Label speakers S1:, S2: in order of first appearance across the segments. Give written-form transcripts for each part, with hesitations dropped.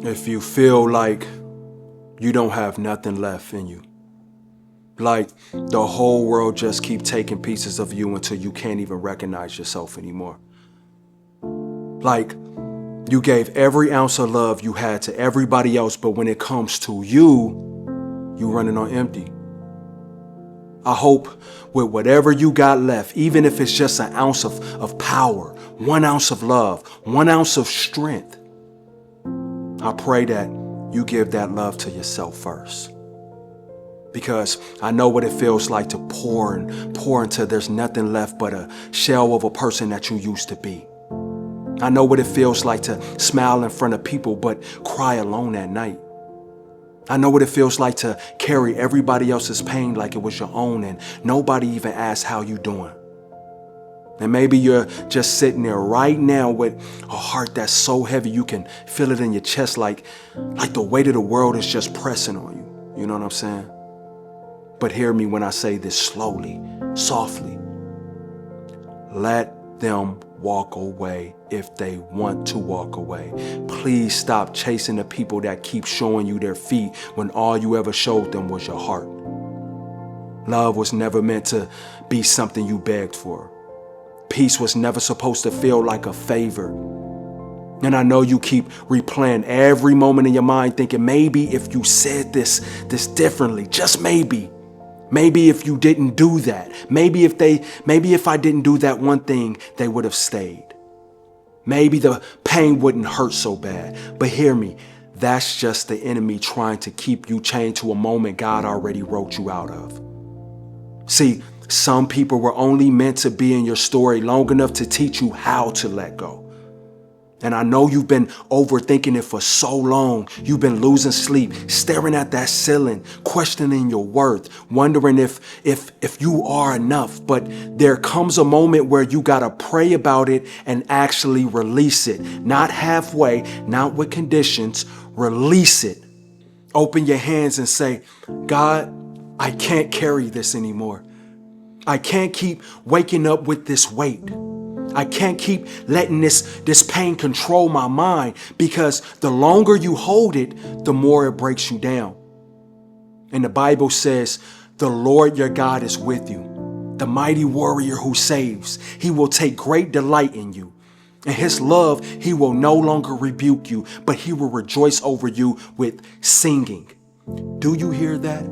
S1: If you feel like you don't have nothing left in you, like the whole world just keep taking pieces of you until you can't even recognize yourself anymore. Like you gave every ounce of love you had to everybody else, but when it comes to you running on empty. I hope with whatever you got left, even if it's just an ounce of power, 1 ounce of love, 1 ounce of strength, I pray that you give that love to yourself first. Because I know what it feels like to pour until there's nothing left but a shell of a person that you used to be. I know what it feels like to smile in front of people but cry alone at night. I know what it feels like to carry everybody else's pain like it was your own and nobody even asks how you doing. And maybe you're just sitting there right now with a heart that's so heavy you can feel it in your chest like the weight of the world is just pressing on you. You know what I'm saying? But hear me when I say this slowly, softly. Let them walk away if they want to walk away. Please stop chasing the people that keep showing you their feet when all you ever showed them was your heart. Love was never meant to be something you begged for. Peace was never supposed to feel like a favor. And I know you keep replaying every moment in your mind thinking maybe if you said this differently, just maybe if you didn't do that, maybe if I didn't do that one thing, they would have stayed. Maybe the pain wouldn't hurt so bad. But hear me, that's just the enemy trying to keep you chained to a moment God already wrote you out of. See, some people were only meant to be in your story long enough to teach you how to let go. And I know you've been overthinking it for so long. You've been losing sleep, staring at that ceiling, questioning your worth, wondering if you are enough. But there comes a moment where you got to pray about it and actually release it. Not halfway, not with conditions. Release it. Open your hands and say, God, I can't carry this anymore. I can't keep waking up with this weight. I can't keep letting this pain control my mind, because the longer you hold it, the more it breaks you down. And the Bible says, the Lord your God is with you, the mighty warrior who saves. He will take great delight in you. In his love, he will no longer rebuke you, but he will rejoice over you with singing. Do you hear that?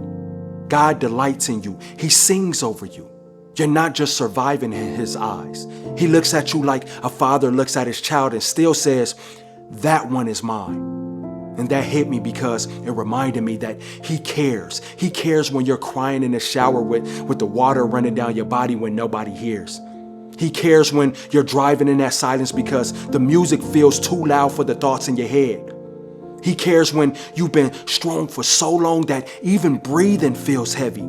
S1: God delights in you. He sings over you. You're not just surviving in his eyes. He looks at you like a father looks at his child and still says, that one is mine. And that hit me because it reminded me that he cares. He cares when you're crying in the shower with the water running down your body when nobody hears. He cares when you're driving in that silence because the music feels too loud for the thoughts in your head. He cares when you've been strong for so long that even breathing feels heavy.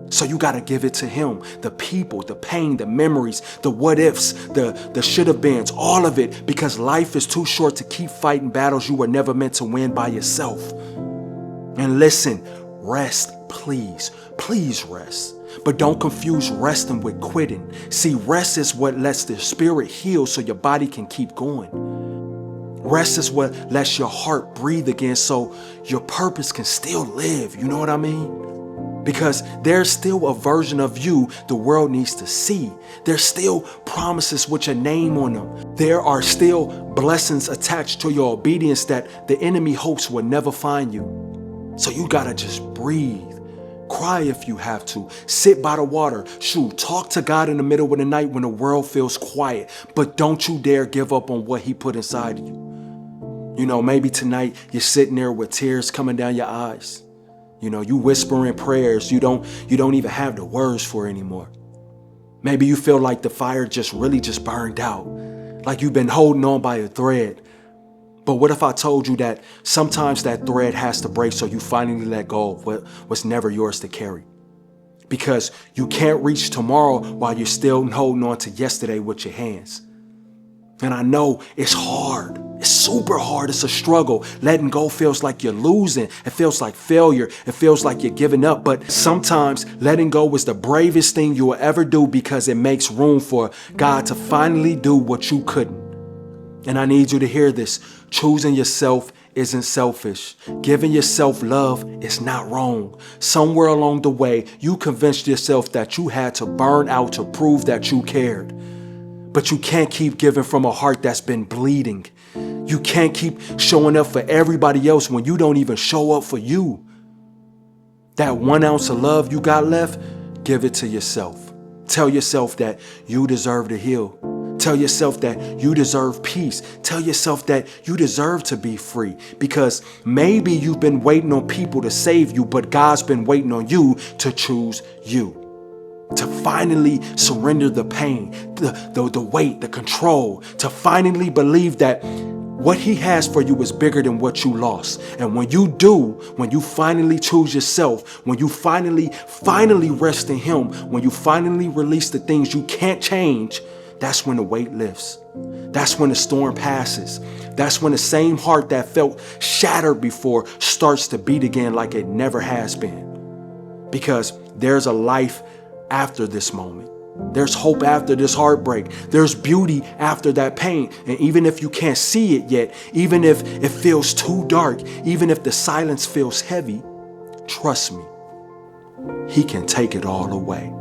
S1: So you got to give it to him. The people, the pain, the memories, the what ifs, the should have beens, all of it, because life is too short to keep fighting battles you were never meant to win by yourself. And listen, rest, please. Please rest. But don't confuse resting with quitting. See, rest is what lets the spirit heal so your body can keep going. Rest is what lets your heart breathe again so your purpose can still live. You know what I mean? Because there's still a version of you the world needs to see. There's still promises with your name on them. There are still blessings attached to your obedience that the enemy hopes will never find you. So you gotta just breathe. Cry if you have to. Sit by the water. Shoot, talk to God in the middle of the night when the world feels quiet. But don't you dare give up on what he put inside of you. You know, maybe tonight you're sitting there with tears coming down your eyes. You know, you whispering prayers you don't even have the words for anymore. Maybe you feel like the fire just burned out, like you've been holding on by a thread. But what if I told you that sometimes that thread has to break so you finally let go of what was never yours to carry? Because you can't reach tomorrow while you're still holding on to yesterday with your hands. And I know it's hard. It's super hard. It's a struggle. Letting go feels like you're losing. It feels like failure. It feels like you're giving up. But sometimes letting go is the bravest thing you will ever do because it makes room for God to finally do what you couldn't. And I need you to hear this. Choosing yourself isn't selfish. Giving yourself love is not wrong. Somewhere along the way, you convinced yourself that you had to burn out to prove that you cared. But you can't keep giving from a heart that's been bleeding. You can't keep showing up for everybody else when you don't even show up for you. That 1 ounce of love you got left, give it to yourself. Tell yourself that you deserve to heal. Tell yourself that you deserve peace. Tell yourself that you deserve to be free. Because maybe you've been waiting on people to save you, but God's been waiting on you to choose you. To finally surrender the pain, the weight, the control. To finally believe that what he has for you is bigger than what you lost. And when you do, when you finally choose yourself, when you finally rest in him, when you finally release the things you can't change, that's when the weight lifts. That's when the storm passes. That's when the same heart that felt shattered before starts to beat again like it never has been. Because there's a life after this moment. There's hope after this heartbreak. There's beauty after that pain. And even if you can't see it yet, even if it feels too dark, even if the silence feels heavy, trust me, he can take it all away.